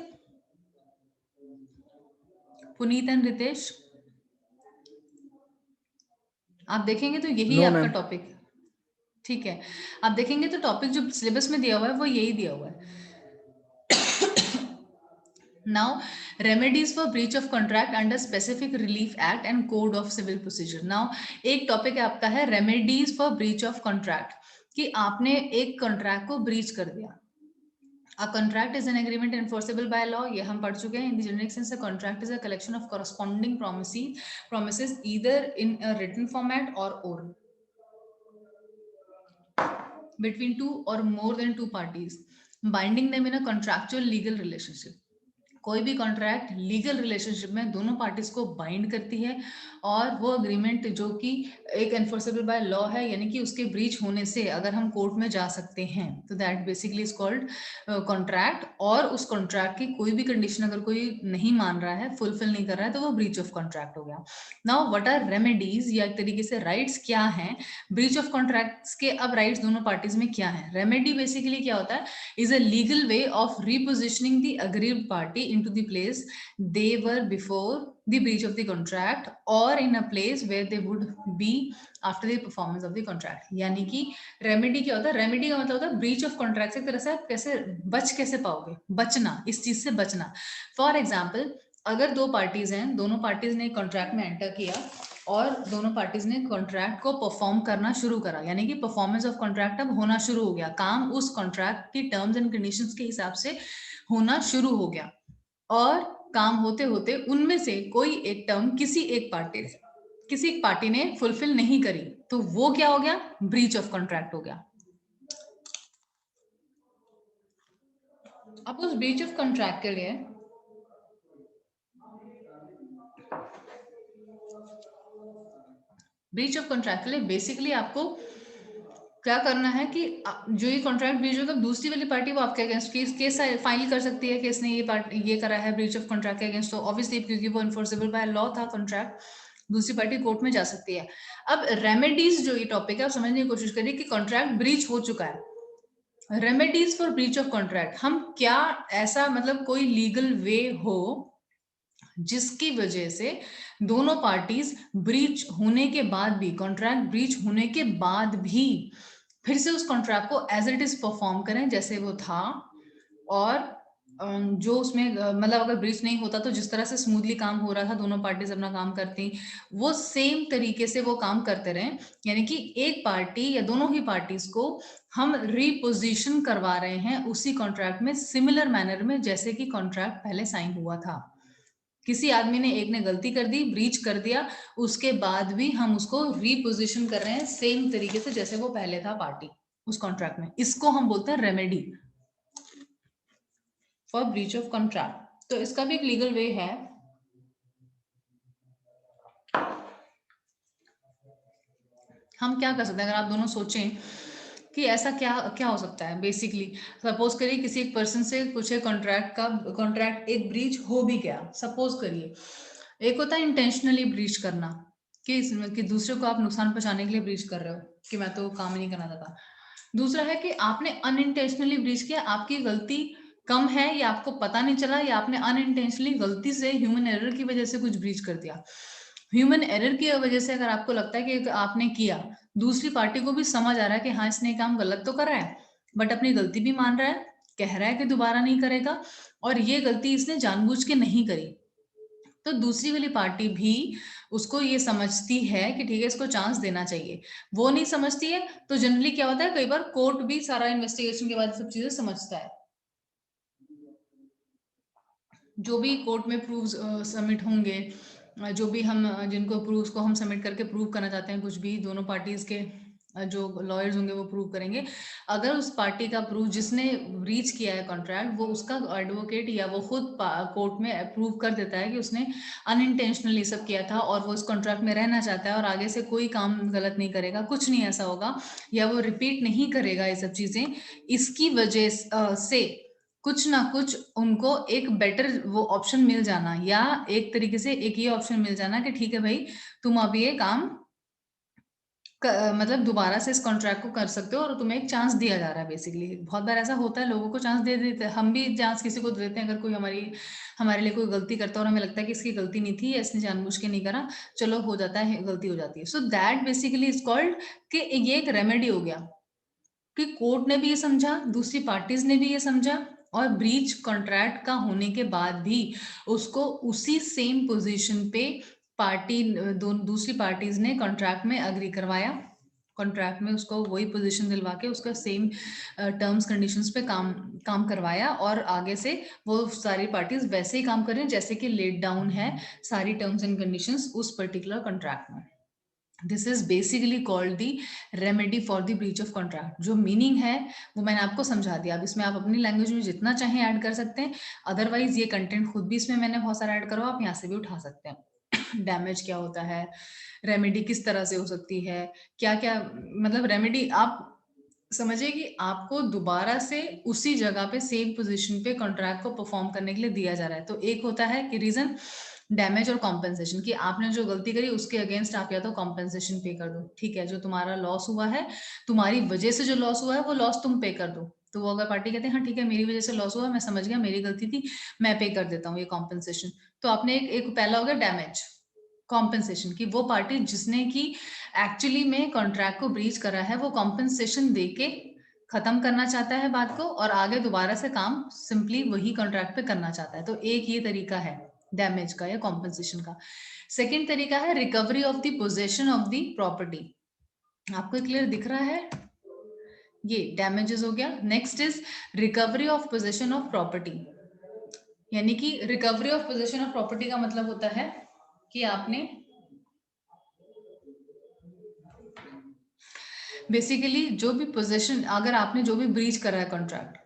[SPEAKER 2] पुनीत एंड रितेश, आप देखेंगे तो यही आपका टॉपिक, ठीक है, आप देखेंगे तो टॉपिक जो सिलेबस में दिया हुआ है वो यही दिया हुआ है। Now remedies for breach of contract under specific relief act and code of civil procedure. Now एक टॉपिक आपका है remedies for breach of contract, कि आपने एक कॉन्ट्रैक्ट को ब्रीच कर दिया। A contract is an agreement enforceable by law, ये हम पढ़ चुके हैं। In the generic sense, a contract is a collection of corresponding promises either in a written format or oral between two or more than two parties, binding them in a contractual legal relationship. कोई भी contract legal relationship में दोनों parties को bind करती है और वो agreement जो कि एक एनफोर्सेबल बाय लॉ है, यानी कि उसके ब्रीच होने से अगर हम कोर्ट में जा सकते हैं तो that basically is called contract. और उस कॉन्ट्रैक्ट की कोई भी कंडीशन अगर कोई नहीं मान रहा है, फुलफिल नहीं कर रहा है, तो वो ब्रीच ऑफ कॉन्ट्रैक्ट हो गया। नाउ व्हाट आर रेमेडीज, या एक तरीके से राइट्स क्या हैं ब्रीच ऑफ कॉन्ट्रैक्ट्स के? अब राइट्स दोनों पार्टीज में क्या है? रेमेडी बेसिकली क्या होता है, is a legal way of रिपोजिशनिंग the aggrieved party into the place they were before the breach of the contract or in a place where they would be after the performance of the contract। यानी कि remedy क्या होता है? Remedy का मतलब होता है breach of contract से तरह से आप कैसे पाओगे, बचना, इस चीज से बचना। फॉर एग्जाम्पल, अगर दो पार्टीज हैं, दोनों पार्टीज ने कॉन्ट्रैक्ट में एंटर किया और दोनों पार्टीज ने कॉन्ट्रैक्ट को परफॉर्म करना शुरू करा, यानी कि परफॉर्मेंस ऑफ कॉन्ट्रैक्ट अब होना शुरू हो गया, काम उस कॉन्ट्रैक्ट की टर्म्स एंड कंडीशंस के हिसाब से होना शुरू हो गया। और काम होते होते उनमें से कोई एक टर्म किसी एक पार्टी ने फुलफिल नहीं करी, तो वो क्या हो गया? ब्रीच ऑफ कॉन्ट्रैक्ट हो गया। अब उस ब्रीच ऑफ कॉन्ट्रैक्ट के लिए बेसिकली आपको क्या करना है कि जो ये कॉन्ट्रैक्ट ब्रीच होगा, दूसरी वाली पार्टी वो आपके अगेंस्ट केस फाइल कर सकती है कि इसने ये करा है ब्रीच ऑफ कॉन्ट्रैक्ट के अगेंस्ट, तो ऑब्वियसली क्योंकि वो इन्फोर्सेबल बाय लॉ था कॉन्ट्रैक्ट, दूसरी पार्टी कोर्ट में जा सकती है। अब रेमेडीज जो ये टॉपिक है, आप समझने की कोशिश करिए कि कॉन्ट्रैक्ट ब्रीच हो चुका है, remedies for breach of contract, हम क्या ऐसा मतलब कोई लीगल वे हो जिसकी वजह से दोनों पार्टीज ब्रीच होने के बाद भी, कॉन्ट्रैक्ट ब्रीच होने के बाद भी फिर से उस कॉन्ट्रैक्ट को एज इट इज परफॉर्म करें जैसे वो था, और जो उसमें मतलब अगर ब्रीच नहीं होता तो जिस तरह से स्मूथली काम हो रहा था, दोनों पार्टीज अपना काम करती, वो सेम तरीके से वो काम करते रहें। यानी कि एक पार्टी या दोनों ही पार्टीज को हम रिपोजिशन करवा रहे हैं उसी कॉन्ट्रैक्ट में, सिमिलर मैनर में जैसे कि कॉन्ट्रैक्ट पहले साइन हुआ था। किसी आदमी ने, एक ने गलती कर दी, ब्रीच कर दिया, उसके बाद भी हम उसको रिपोजिशन कर रहे हैं सेम तरीके से जैसे वो पहले था पार्टी उस कॉन्ट्रैक्ट में। इसको हम बोलते हैं remedy for breach of contract. तो इसका भी एक लीगल वे है। हम क्या कर सकते हैं, अगर आप दोनों सोचें कि ऐसा क्या हो सकता है। बेसिकली सपोज करिए किसी एक पर्सन से कुछ कॉन्ट्रैक्ट एक ब्रीच हो भी गया, सपोज करिए। एक होता है इंटेंशनली ब्रीच करना, कि दूसरे को आप नुकसान पहुंचाने के लिए ब्रीच कर रहे हो, कि मैं तो काम ही नहीं करना चाहता। दूसरा है कि आपने अनइंटेंशनली ब्रीच किया, आपकी गलती कम है या आपको पता नहीं चला, या आपने अनइंटेंशनली गलती से ह्यूमन एरर की वजह से कुछ ब्रीच कर दिया। ह्यूमन एरर की वजह से अगर आपको लगता है कि आपने किया, दूसरी पार्टी को भी समझ आ रहा है कि हाँ इसने काम गलत तो कर रहा है, बट अपनी गलती भी मान रहा है, कह रहा है कि दोबारा नहीं करेगा, और ये गलती इसने जानबूझ के नहीं करी, तो दूसरी वाली पार्टी भी उसको ये समझती है कि ठीक है इसको चांस देना चाहिए। वो नहीं समझती है तो जनरली क्या होता है, कई बार कोर्ट भी सारा इन्वेस्टिगेशन के बाद सब चीजें समझता है। जो भी कोर्ट में प्रूफ सबमिट होंगे, जो भी हम जिनको प्रूफ को हम सबमिट करके प्रूव करना चाहते हैं, कुछ भी दोनों पार्टीज के जो लॉयर्स होंगे वो प्रूव करेंगे। अगर उस पार्टी का प्रूफ, जिसने रीच किया है कॉन्ट्रैक्ट, वो उसका एडवोकेट या वो खुद कोर्ट में अप्रूव कर देता है कि उसने अनइंटेंशनली सब किया था और वो इस कॉन्ट्रैक्ट में रहना चाहता है और आगे से कोई काम गलत नहीं करेगा, कुछ नहीं ऐसा होगा, या वो रिपीट नहीं करेगा ये सब चीजें, इसकी वजह से कुछ ना कुछ उनको एक बेटर वो ऑप्शन मिल जाना, या एक तरीके से एक ये ऑप्शन मिल जाना कि ठीक है भाई तुम अब ये काम मतलब दोबारा से इस कॉन्ट्रैक्ट को कर सकते हो और तुम्हें एक चांस दिया जा रहा है। बेसिकली बहुत बार ऐसा होता है, लोगों को चांस दे देते हैं, हम भी चांस किसी को देते हैं। अगर कोई हमारे लिए कोई गलती करता है और हमें लगता है कि इसकी गलती नहीं थी, इसने जानबूझ के नहीं करा, चलो हो जाता है, गलती हो जाती है। So that basically is called कि ये एक रेमेडी हो गया कि कोर्ट ने भी ये समझा, दूसरी पार्टीज ने भी ये समझा, और ब्रीच कॉन्ट्रैक्ट का होने के बाद भी उसको उसी सेम पोजीशन पे दूसरी पार्टीज ने कॉन्ट्रैक्ट में अग्री करवाया, कॉन्ट्रैक्ट में उसको वही पोजीशन दिलवा के उसका सेम टर्म्स कंडीशंस पे काम करवाया, और आगे से वो सारी पार्टीज वैसे ही काम कर रही हैं जैसे कि लेट डाउन है सारी टर्म्स एंड कंडीशंस उस पर्टिकुलर कॉन्ट्रैक्ट में। This is basically called the remedy for the breach of contract. जो मीनिंग है वो मैंने आपको समझा दिया। अब इसमें आप अपनी लैंग्वेज में जितना चाहें ऐड कर सकते हैं, अदरवाइज ये कंटेंट खुद भी इसमें मैंने बहुत सारा ऐड करो, आप यहाँ से भी उठा सकते हैं। डैमेज क्या होता है, रेमेडी किस तरह से हो सकती है, क्या क्या मतलब रेमेडी आप समझिए कि आपको दोबारा से उसी जगह पे सेम पोजीशन पे कॉन्ट्रैक्ट को परफॉर्म करने के लिए दिया जा रहा है। तो एक होता है कि रीजन डैमेज और कॉम्पेंसेशन, कि आपने जो गलती करी उसके अगेंस्ट आप या तो कॉम्पेंसेशन पे कर दो, ठीक है, जो तुम्हारा लॉस हुआ है, तुम्हारी वजह से जो लॉस हुआ है वो लॉस तुम पे कर दो। तो वो अगर पार्टी कहते हैं हाँ ठीक है मेरी वजह से लॉस हुआ, मैं समझ गया मेरी गलती थी, मैं पे कर देता हूँ ये कॉम्पेंसेशन, तो आपने एक पहला हो गया डैमेज। कॉम्पेंसेशन की वो पार्टी जिसने की एक्चुअली में कॉन्ट्रैक्ट को ब्रीच करा है, वो कॉम्पेंसेशन देके खत्म करना चाहता है बात को और आगे दोबारा से काम सिंपली वही कॉन्ट्रैक्ट पे करना चाहता है। तो एक ये तरीका है डैमेज का या कॉम्पेंसेशन का। सेकेंड तरीका है recovery of the possession of the property. आपको क्लियर दिख रहा है, ये डैमेजेस हो गया। Next is recovery of possession of property. यानी कि recovery of possession of property का मतलब होता है कि आपने बेसिकली जो भी पोजेशन, अगर आपने जो भी ब्रीच करा है कॉन्ट्रैक्ट,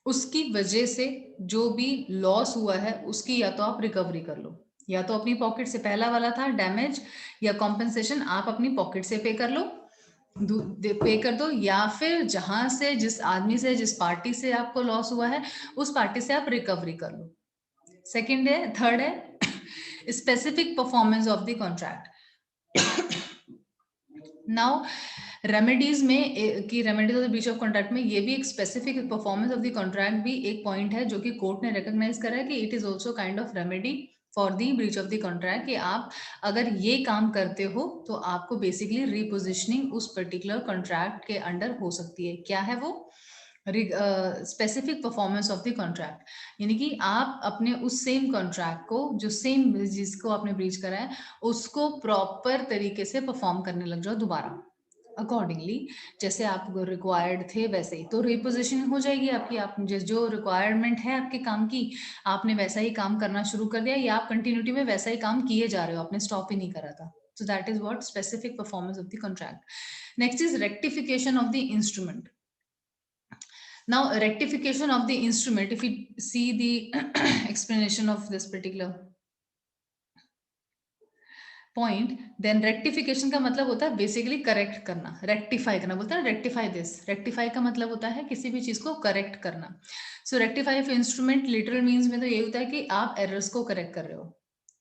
[SPEAKER 2] उसकी वजह से जो भी लॉस हुआ है उसकी या तो आप रिकवरी कर लो, या तो अपनी पॉकेट से, पहला वाला था डैमेज या कॉम्पेंसेशन, आप अपनी पॉकेट से पे कर लो, पे कर दो, या फिर जहां से, जिस आदमी से, जिस पार्टी से आपको लॉस हुआ है उस पार्टी से आप रिकवरी कर लो। सेकंड है, थर्ड है specific performance of the contract. Now remedies में कि remedies of the breach of contract में ये भी एक specific performance of the contract भी एक पॉइंट है जो कि कोर्ट ने रिकॉग्नाइज करा है कि it is also kind of remedy for the breach of the contract, कि आप अगर ये काम करते हो तो आपको बेसिकली रिपोजिशनिंग उस पर्टिकुलर कॉन्ट्रैक्ट के अंडर हो सकती है। क्या है वो? Specific performance of the contract, यानी कि आप अपने उस सेम कॉन्ट्रैक्ट को, जो सेम जिसको आपने ब्रीच करा है, उसको प्रॉपर तरीके से परफॉर्म करने लग जाओ दोबारा, अकॉर्डिंगली जैसे आप रिक्वायर्ड थे वैसे ही, तो रिपोजिशनिंग हो जाएगी आपकी। आप जो रिक्वायरमेंट है आपके काम की, आपने वैसा ही काम करना शुरू कर दिया, या आप कंटिन्यूटी में वैसा ही काम किए जा रहे हो, आपने स्टॉप ही नहीं करा था। So that is what specific performance of the contract. Next is rectification of the instrument. Now rectification of the instrument, if we see the explanation of this particular point, then rectification का मतलब होता है basically correct करना, rectify करना, बोलते हैं rectify this. Rectify का मतलब होता है किसी भी चीज को करेक्ट करना। So rectify of instrument literal means में तो ये होता है कि आप एरर्स को करेक्ट कर रहे हो।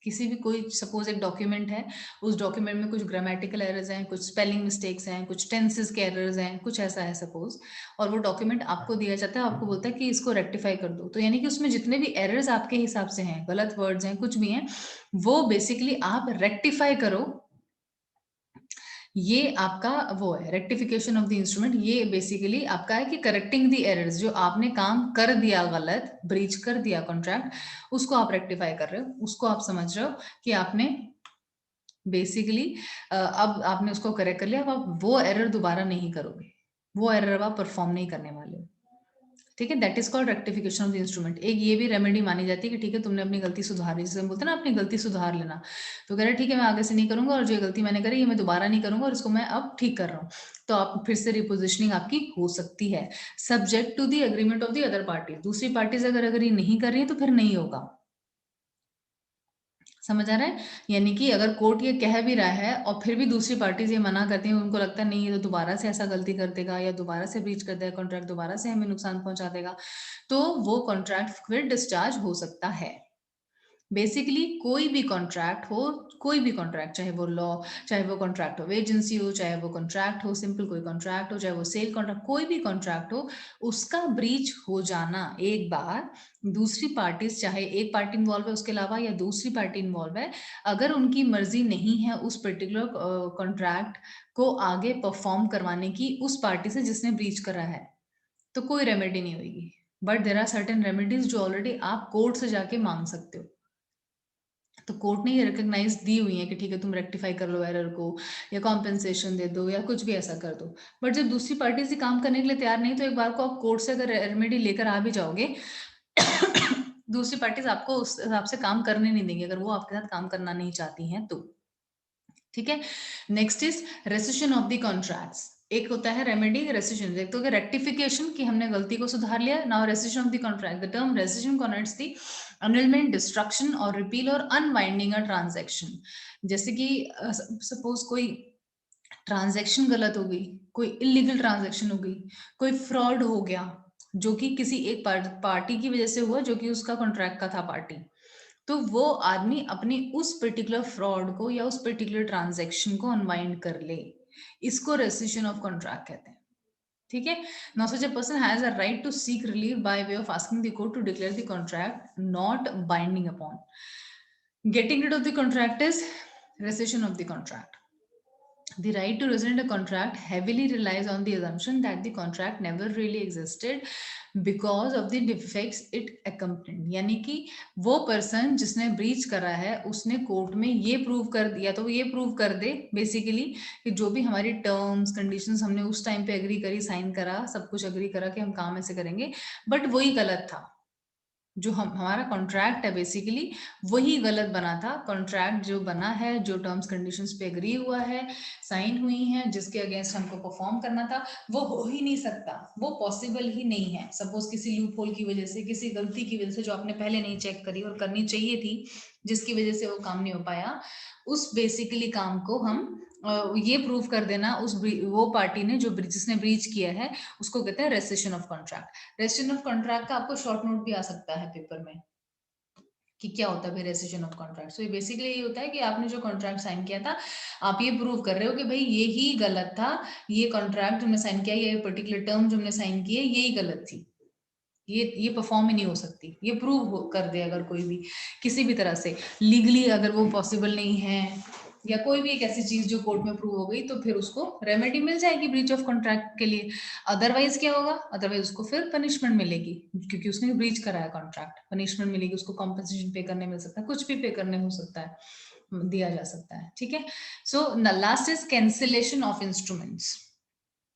[SPEAKER 2] किसी भी, कोई सपोज एक डॉक्यूमेंट है, उस डॉक्यूमेंट में कुछ ग्रामेटिकल एरर्स हैं, कुछ स्पेलिंग मिस्टेक्स हैं, कुछ टेंसेस के एरर्स हैं, कुछ ऐसा है सपोज, और वो डॉक्यूमेंट आपको दिया जाता है, आपको बोलता है कि इसको रेक्टिफाई कर दो, तो यानी कि उसमें जितने भी एरर्स आपके हिसाब से हैं, गलत वर्ड्स हैं, कुछ भी हैं, वो बेसिकली आप रेक्टिफाई करो। ये आपका वो है रेक्टिफिकेशन ऑफ द इंस्ट्रूमेंट। ये बेसिकली आपका है कि करेक्टिंग द एरर्स, जो आपने काम कर दिया गलत, ब्रीच कर दिया कॉन्ट्रैक्ट, उसको आप रेक्टिफाई कर रहे हो, उसको आप समझ रहे हो कि आपने बेसिकली अब आपने उसको करेक्ट कर लिया, अब आप वो एरर दोबारा नहीं करोगे, वो एरर आप परफॉर्म नहीं करने वाले हो। ठीक है, that is called rectification of the instrument. एक ये भी रेमेडी मानी जाती है कि ठीक है तुमने अपनी गलती सुधारी, जैसे हम बोलते हैं ना अपनी गलती सुधार लेना, तो कह रहे ठीक है मैं आगे से नहीं करूंगा, और जो गलती मैंने करी ये मैं दोबारा नहीं करूंगा, और इसको मैं अब ठीक कर रहा हूँ, तो आप फिर से रिपोजिशनिंग आपकी हो सकती है, subject to the agreement of the other party. दूसरी पार्टीज अगर अग्री नहीं कर रही है तो फिर नहीं होगा। समझ आ रहा है? यानी कि अगर कोर्ट ये कह भी रहा है और फिर भी दूसरी पार्टीज ये मना करती हैं, उनको लगता है नहीं ये तो दोबारा से ऐसा गलती कर देगा, या दोबारा से ब्रीच कर देगा कॉन्ट्रैक्ट, दोबारा से हमें नुकसान पहुंचा देगा, तो वो कॉन्ट्रैक्ट फिर डिस्चार्ज हो सकता है। बेसिकली कोई भी कॉन्ट्रैक्ट हो, कोई भी कॉन्ट्रैक्ट, चाहे वो लॉ, चाहे वो कॉन्ट्रैक्ट ऑफ एजेंसी हो, चाहे वो कॉन्ट्रैक्ट हो सिंपल कोई कॉन्ट्रैक्ट हो, चाहे वो सेल कॉन्ट्रैक्ट, कोई भी कॉन्ट्रैक्ट हो, उसका ब्रीच हो जाना एक बार, दूसरी पार्टीज, चाहे एक पार्टी इन्वॉल्व है उसके अलावा या दूसरी पार्टी इन्वॉल्व है, अगर उनकी मर्जी नहीं है उस पर्टिकुलर कॉन्ट्रैक्ट को आगे परफॉर्म करवाने की उस पार्टी से जिसने ब्रीच करा है, तो कोई रेमेडी नहीं होगी। But there are certain remedies जो ऑलरेडी आप कोर्ट से जाके मांग सकते हो, तो कोर्ट ने ये रिकॉग्नाइज दी हुई है कि ठीक है तुम रेक्टिफाई कर लो एरर को, या कॉम्पेंसेशन दे दो, या कुछ भी ऐसा कर दो। बट जब दूसरी पार्टी से काम करने के लिए तैयार नहीं, तो एक बार को आप कोर्ट से अगर रेमेडी लेकर आ भी जाओगे दूसरी पार्टीज आपको उस हिसाब से काम करने नहीं देंगे, अगर वो आपके साथ काम करना नहीं चाहती हैं तो। ठीक है, next is rescission of the contracts. एक होता है रेमेडी, रेसिशन, देखते हो रेक्टिफिकेशन कि हमने गलती को सुधार लिया। Now rescission of the contract, the term rescission connotes the annulment, destruction और रिपील और अनवाइंडिंग अ ट्रांजैक्शन। जैसे कि सपोज कोई ट्रांजैक्शन गलत हो गई, कोई इलीगल ट्रांजैक्शन हो गई, कोई फ्रॉड हो गया जो कि किसी एक पार्टी की वजह से हुआ, जो कि उसका कॉन्ट्रैक्ट का था पार्टी, तो वो आदमी अपनी उस पर्टिकुलर फ्रॉड को या उस पर्टिकुलर ट्रांजैक्शन को अनवाइंड कर ले, इसको रेसिशन ऑफ कॉन्ट्रैक्ट कहते हैं। ठीक है, now such a person has a right to seek relief by way of asking the court to declare the contract not binding upon. Getting rid of the contract is rescission of the contract. The right to rescind a contract heavily relies on the assumption that the contract never really existed because of the defects it accompanied. यानी कि वो person जिसने breach करा है उसने court में ये prove कर दिया, तो ये प्रूव कर दे बेसिकली कि जो भी हमारी टर्म्स कंडीशंस हमने उस टाइम पे एग्री करी, साइन करा, सब कुछ एग्री करा कि हम काम ऐसे करेंगे, बट वही गलत था, जो हमारा कॉन्ट्रैक्ट है बेसिकली वही गलत बना था। कॉन्ट्रैक्ट जो बना है, जो टर्म्स कंडीशंस पे एग्री हुआ है, साइन हुई हैं, जिसके अगेंस्ट हमको परफॉर्म करना था, वो हो ही नहीं सकता, वो पॉसिबल ही नहीं है। सपोज किसी लूप होल की वजह से, किसी गलती की वजह से जो आपने पहले नहीं चेक करी और करनी चाहिए थी, जिसकी वजह से वो काम नहीं हो पाया, उस बेसिकली काम को हम ये प्रूव कर देना उस वो पार्टी ने जो जिसने ब्रीच किया है, उसको कहते हैं rescission of contract. Rescission of contract का आपको शॉर्ट नोट भी आ सकता है पेपर में कि क्या होता है रेसिशन ऑफ कॉन्ट्रैक्ट। सो ये बेसिकली ये होता है कि आपने जो कॉन्ट्रैक्ट साइन किया था, आप ये प्रूव कर रहे हो कि भाई ये ही गलत था, ये कॉन्ट्रैक्ट जो हमने साइन किया, ये पर्टिकुलर टर्म जो हमने साइन किए, यही गलत थी, ये परफॉर्म ही नहीं हो सकती। ये प्रूव कर दे अगर कोई भी किसी भी तरह से, लीगली अगर वो पॉसिबल नहीं है, या कोई भी एक ऐसी चीज जो कोर्ट में प्रूव हो गई, तो फिर उसको रेमेडी मिल जाएगी ब्रीच ऑफ कॉन्ट्रैक्ट के लिए। अदरवाइज क्या होगा? अदरवाइज उसको फिर पनिशमेंट मिलेगी, क्योंकि उसने ब्रीच कराया कॉन्ट्रैक्ट, पनिशमेंट मिलेगी उसको, कॉम्पनसेशन पे करने मिल सकता है, कुछ भी पे करने हो सकता है, दिया जा सकता है। ठीक है, so last is cancellation of instruments.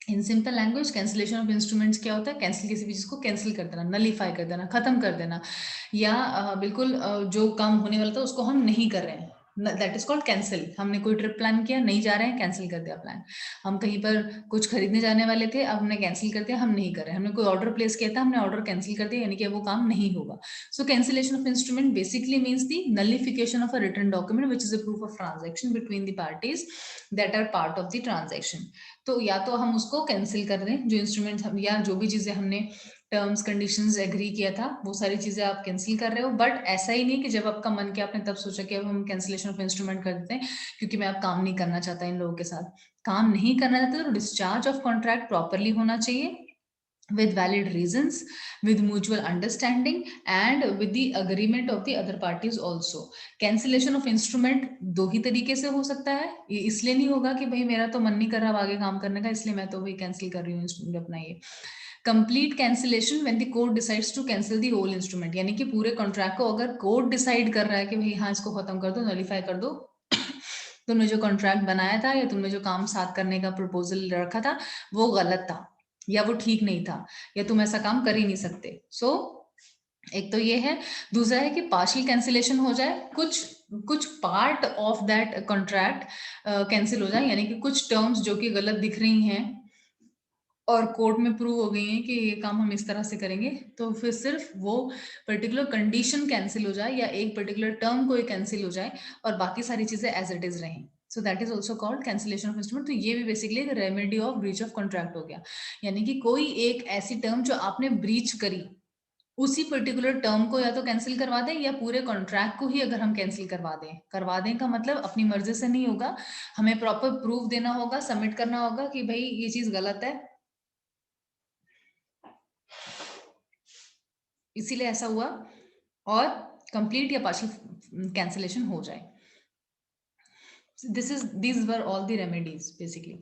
[SPEAKER 2] In simple language cancellation of instruments क्या होता है? कैंसिल, किसी भी चीज को कैंसिल कर देना, नलीफाई कर देना, खत्म कर देना, या बिल्कुल जो काम होने वाला था उसको हम नहीं कर रहे हैं, दैट इज कॉल्ड कैंसिल। हमने कोई ट्रिप प्लान किया, नहीं जा रहे हैं, कैंसिल कर दिया प्लान। हम कहीं पर कुछ खरीदने जाने वाले थे, अब हमने कैंसिल कर दिया, हम नहीं कर रहे हैं। हमने कोई ऑर्डर प्लेस किया था, हमने ऑर्डर कैंसिल कर दिया, यानी कि वो काम नहीं होगा। So cancellation of instrument basically means the nullification of a written document which is a proof of transaction between the parties that are part of the transaction. तो या तो हम उसको कैंसिल कर दें, जो इंस्ट्रूमेंट या जो भी चीजें हमने टर्म्स कंडीशंस एग्री किया था, वो सारी चीजें आप कैंसिल कर रहे हो। बट ऐसा ही नहीं कि जब आपका मन किया आपने तब सोचा कि अब हम कैंसिलेशन ऑफ इंस्ट्रूमेंट कर देते हैं क्योंकि मैं अब काम नहीं करना चाहता इन लोगों के साथ। काम नहीं करना चाहता तो डिस्चार्ज ऑफ कॉन्ट्रैक्ट प्रॉपरली होना चाहिए, with valid reasons, with mutual understanding and with the agreement of the other parties also. Cancellation of instrument दो ही तरीके से हो सकता है। ये इसलिए नहीं होगा कि भाई मेरा तो मन नहीं कर रहा आगे काम करने का, इसलिए मैं तो भाई कैंसिल कर रही हूँ इंस्ट्रूमेंट अपना। ये complete cancellation when the court decides to cancel the whole instrument, यानी कि पूरे कॉन्ट्रैक्ट को अगर कोर्ट डिसाइड कर रहा है कि भाई हाँ इसको खत्म कर दो, नलिफाई कर दो, तुमने जो कॉन्ट्रैक्ट बनाया था या तुमने जो काम साथ करने का प्रपोजल रखा था वो गलत था या वो ठीक नहीं था या तुम ऐसा काम कर ही नहीं सकते। सो एक तो ये है। दूसरा है कि पार्शियल कैंसिलेशन हो जाए, कुछ part of that contract cancel हो जाए, यानी कि कुछ टर्म्स जो कि गलत दिख रही हैं और कोर्ट में प्रूव हो गई है कि ये काम हम इस तरह से करेंगे, तो फिर सिर्फ वो पर्टिकुलर कंडीशन कैंसिल हो जाए या एक पर्टिकुलर टर्म कोई कैंसिल हो जाए और बाकी सारी चीजें एज इट इज रहें। So that is also called cancellation of instrument. तो ये भी बेसिकली एक remedy of breach of contract हो गया, यानी कि कोई एक ऐसी टर्म जो आपने ब्रीच करी, उसी पर्टिकुलर टर्म को या तो कैंसिल करवा दें या पूरे कॉन्ट्रैक्ट को ही अगर हम कैंसिल करवा दें का मतलब अपनी मर्जी से नहीं होगा, हमें प्रॉपर प्रूफ देना होगा, सबमिट करना होगा कि भाई ये चीज गलत है, इसीलिए ऐसा हुआ, और कंप्लीट या पार्शियल कैंसिलेशन हो जाए। these were all the remedies basically.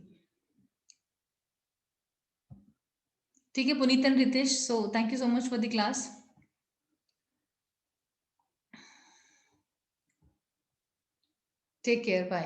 [SPEAKER 2] ठीक है Puneet and Ritesh, so thank you so much for the class. Take care, bye.